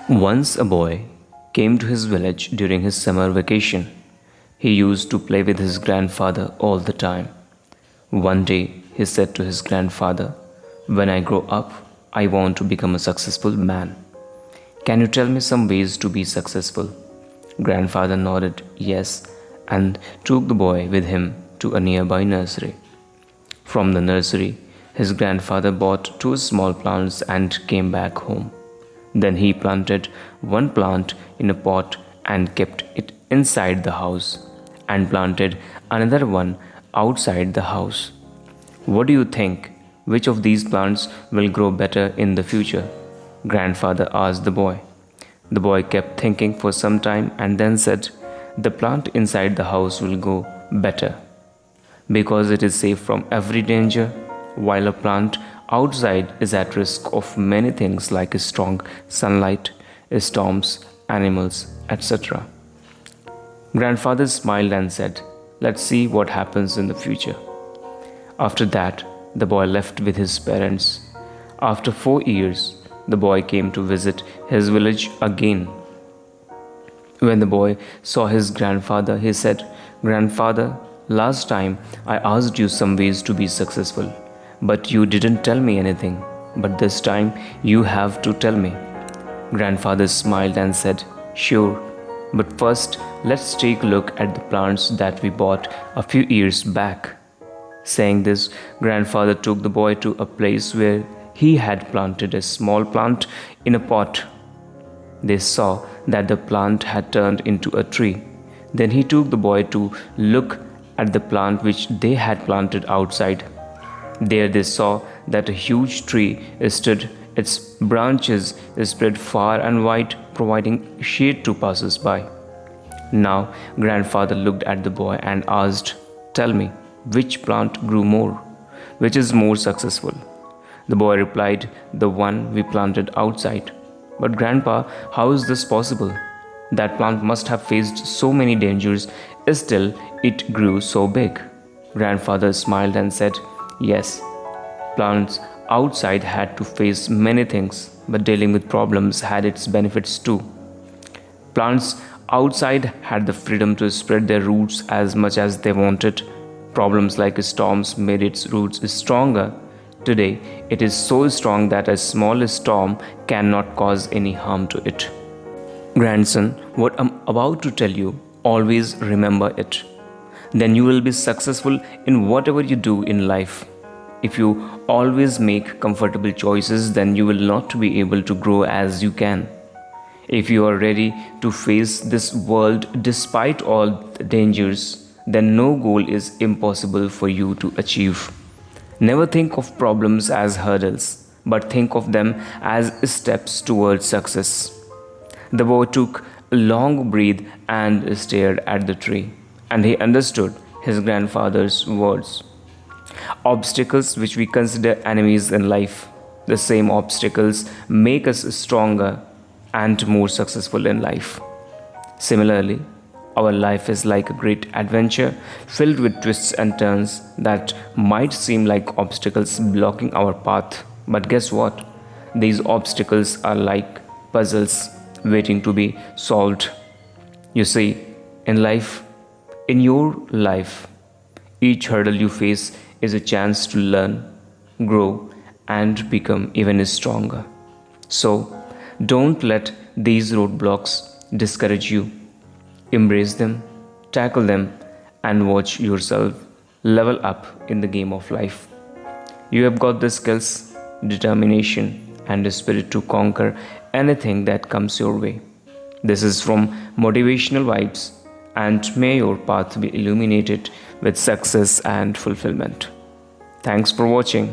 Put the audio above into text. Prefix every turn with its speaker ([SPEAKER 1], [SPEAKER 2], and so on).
[SPEAKER 1] Once a boy came to his village during his summer vacation. He used to play with his grandfather all the time. One day he said to his grandfather, "When I grow up, I want to become a successful man. Can you tell me some ways to be successful?" Grandfather nodded yes and took the boy with him to a nearby nursery. From the nursery, his grandfather bought two small plants and came back home. Then he planted one plant in a pot and kept it inside the house, and planted another one outside the house. "What do you think? Which of these plants will grow better in the future?" Grandfather asked the boy. The boy kept thinking for some time and then said, "The plant inside the house will grow better because it is safe from every danger, while a plant outside is at risk of many things like strong sunlight, storms, animals, etc." Grandfather smiled and said, "Let's see what happens in the future." After that, the boy left with his parents. After 4 years, the boy came to visit his village again. When the boy saw his grandfather, he said, "Grandfather, last time I asked you some ways to be successful, but you didn't tell me anything. But this time you have to tell me." Grandfather smiled and said, "Sure, but first let's take a look at the plants that we bought a few years back." Saying this, grandfather took the boy to a place where he had planted a small plant in a pot. They saw that the plant had turned into a tree. Then he took the boy to look at the plant which they had planted outside. There they saw that a huge tree stood, its branches spread far and wide, providing shade to passers-by. Now grandfather looked at the boy and asked, "Tell me, which plant grew more? Which is more successful?" The boy replied, "The one we planted outside." "But grandpa, how is this possible? That plant must have faced so many dangers, still it grew so big." Grandfather smiled and said, "Yes, plants outside had to face many things, but dealing with problems had its benefits too. Plants outside had the freedom to spread their roots as much as they wanted. Problems like storms made its roots stronger. Today, it is so strong that a small storm cannot cause any harm to it." Grandson, what I'm about to tell you, always remember it. Then you will be successful in whatever you do in life. If you always make comfortable choices, then you will not be able to grow as you can. If you are ready to face this world despite all the dangers, then no goal is impossible for you to achieve. Never think of problems as hurdles, but think of them as steps towards success. The boy took a long breath and stared at the tree, and he understood his grandfather's words. Obstacles which we consider enemies in life, the same obstacles make us stronger and more successful in life. Similarly, our life is like a great adventure filled with twists and turns that might seem like obstacles blocking our path. But guess what? These obstacles are like puzzles waiting to be solved. You see, in your life, each hurdle you face is a chance to learn, grow, and become even stronger. So, don't let these roadblocks discourage you. Embrace them, tackle them, and watch yourself level up in the game of life. You have got the skills, determination, and the spirit to conquer anything that comes your way. This is from Motivational Vibes, and may your path be illuminated with success and fulfillment. Thanks for watching.